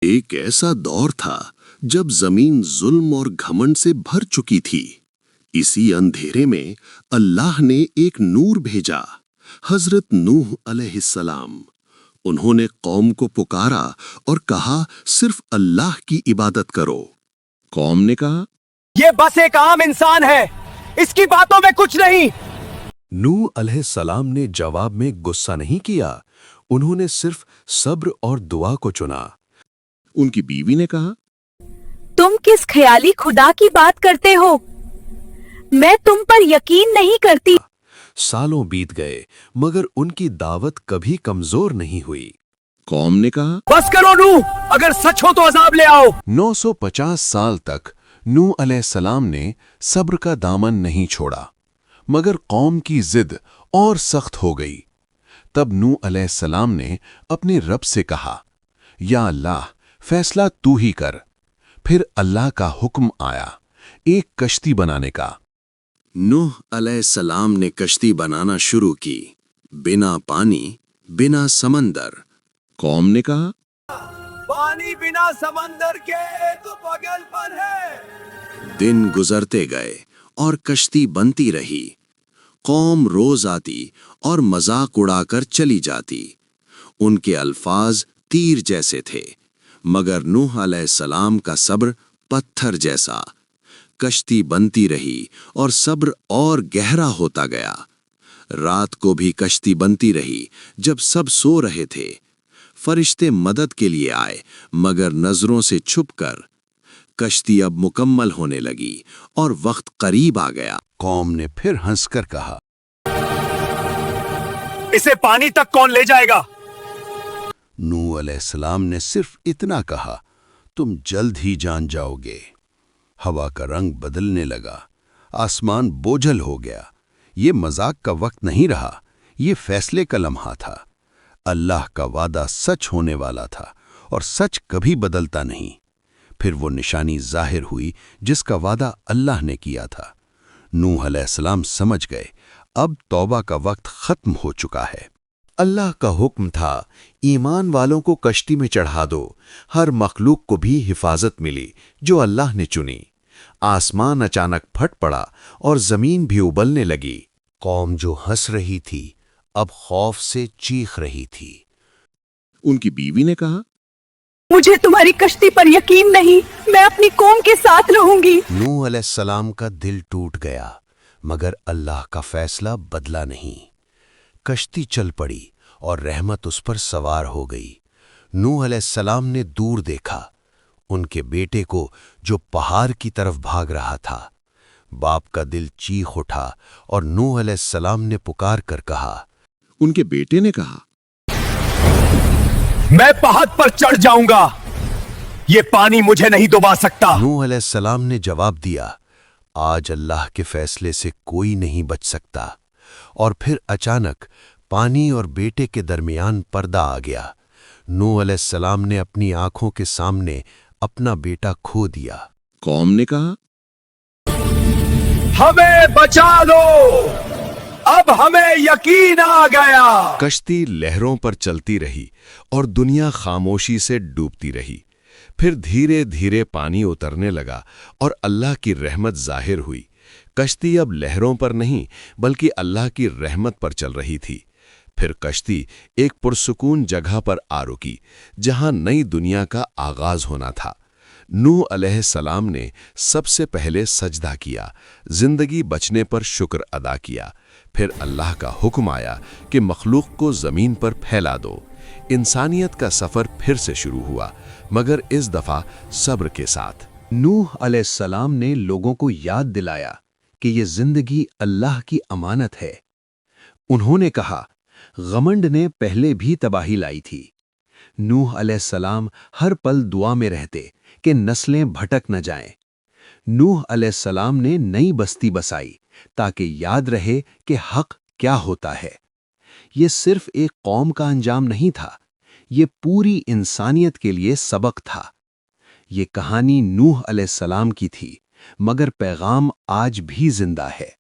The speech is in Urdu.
ایک ایسا دور تھا جب زمین ظلم اور گھمنڈ سے بھر چکی تھی۔ اسی اندھیرے میں اللہ نے ایک نور بھیجا، حضرت نوح علیہ السلام۔ انہوں نے قوم کو پکارا اور کہا صرف اللہ کی عبادت کرو۔ قوم نے کہا یہ بس ایک عام انسان ہے، اس کی باتوں میں کچھ نہیں۔ نوح علیہ السلام نے جواب میں غصہ نہیں کیا، انہوں نے صرف صبر اور دعا کو چنا۔ ان کی بیوی نے کہا تم کس خیالی خدا کی بات کرتے ہو؟ میں تم پر یقین نہیں کرتی۔ سالوں بیت گئے مگر ان کی دعوت کبھی کمزور نہیں ہوئی۔ قوم نے کہا بس کرو نوح، اگر سچ ہو تو عذاب لے آؤ۔ 950 سال تک نوح علیہ السلام نے صبر کا دامن نہیں چھوڑا، مگر قوم کی ضد اور سخت ہو گئی۔ تب نوح علیہ السلام نے اپنے رب سے کہا، یا اللہ فیصلہ تو ہی کر۔ پھر اللہ کا حکم آیا ایک کشتی بنانے کا۔ نوح علیہ السلام نے کشتی بنانا شروع کی، بنا پانی، بنا سمندر۔ قوم نے کہا پانی بنا سمندر کے تو پاگل پن ہے۔ دن گزرتے گئے اور کشتی بنتی رہی۔ قوم روز آتی اور مذاق اڑا کر چلی جاتی۔ ان کے الفاظ تیر جیسے تھے، مگر نوح علیہ السلام کا صبر پتھر جیسا۔ کشتی بنتی رہی اور صبر اور گہرا ہوتا گیا۔ رات کو بھی کشتی بنتی رہی جب سب سو رہے تھے۔ فرشتے مدد کے لیے آئے مگر نظروں سے چھپ کر۔ کشتی اب مکمل ہونے لگی اور وقت قریب آ گیا۔ قوم نے پھر ہنس کر کہا، اسے پانی تک کون لے جائے گا؟ نوح علیہ السلام نے صرف اتنا کہا، تم جلد ہی جان جاؤ گے۔ ہوا کا رنگ بدلنے لگا، آسمان بوجھل ہو گیا۔ یہ مذاق کا وقت نہیں رہا، یہ فیصلے کا لمحہ تھا۔ اللہ کا وعدہ سچ ہونے والا تھا اور سچ کبھی بدلتا نہیں۔ پھر وہ نشانی ظاہر ہوئی جس کا وعدہ اللہ نے کیا تھا۔ نوح علیہ السلام سمجھ گئے اب توبہ کا وقت ختم ہو چکا ہے۔ اللہ کا حکم تھا ایمان والوں کو کشتی میں چڑھا دو۔ ہر مخلوق کو بھی حفاظت ملی جو اللہ نے چنی۔ آسمان اچانک پھٹ پڑا اور زمین بھی ابلنے لگی۔ قوم جو ہنس رہی تھی اب خوف سے چیخ رہی تھی۔ ان کی بیوی نے کہا مجھے تمہاری کشتی پر یقین نہیں، میں اپنی قوم کے ساتھ رہوں گی۔ نوح علیہ السلام کا دل ٹوٹ گیا مگر اللہ کا فیصلہ بدلا نہیں۔ کشتی چل پڑی اور رحمت اس پر سوار ہو گئی۔ نوح علیہ السلام نے دور دیکھا ان کے بیٹے کو جو پہاڑ کی طرف بھاگ رہا تھا۔ باپ کا دل چیخ اٹھا اور نوح علیہ السلام نے پکار کر کہا۔ ان کے بیٹے نے کہا میں پہاڑ پر چڑھ جاؤں گا، یہ پانی مجھے نہیں ڈبا سکتا۔ نوح علیہ السلام نے جواب دیا، آج اللہ کے فیصلے سے کوئی نہیں بچ سکتا۔ اور پھر اچانک پانی اور بیٹے کے درمیان پردہ آ گیا۔ نوح علیہ السلام نے اپنی آنکھوں کے سامنے اپنا بیٹا کھو دیا۔ قوم نے کہا ہمیں بچا لو، اب ہمیں یقین آ گیا۔ کشتی لہروں پر چلتی رہی اور دنیا خاموشی سے ڈوبتی رہی۔ پھر دھیرے دھیرے پانی اترنے لگا اور اللہ کی رحمت ظاہر ہوئی۔ کشتی اب لہروں پر نہیں بلکہ اللہ کی رحمت پر چل رہی تھی۔ پھر کشتی ایک پرسکون جگہ پر آ رکی جہاں نئی دنیا کا آغاز ہونا تھا۔ نوح علیہ السلام نے سب سے پہلے سجدہ کیا، زندگی بچنے پر شکر ادا کیا۔ پھر اللہ کا حکم آیا کہ مخلوق کو زمین پر پھیلا دو۔ انسانیت کا سفر پھر سے شروع ہوا مگر اس دفعہ صبر کے ساتھ۔ نوح علیہ السلام نے لوگوں کو یاد دلایا کہ یہ زندگی اللہ کی امانت ہے۔ انہوں نے کہا غمنڈ نے پہلے بھی تباہی لائی تھی۔ نوح علیہ السلام ہر پل دعا میں رہتے کہ نسلیں بھٹک نہ جائیں۔ نوح علیہ السلام نے نئی بستی بسائی تاکہ یاد رہے کہ حق کیا ہوتا ہے۔ یہ صرف ایک قوم کا انجام نہیں تھا، یہ پوری انسانیت کے لیے سبق تھا۔ یہ کہانی نوح علیہ السلام کی تھی مگر پیغام آج بھی زندہ ہے۔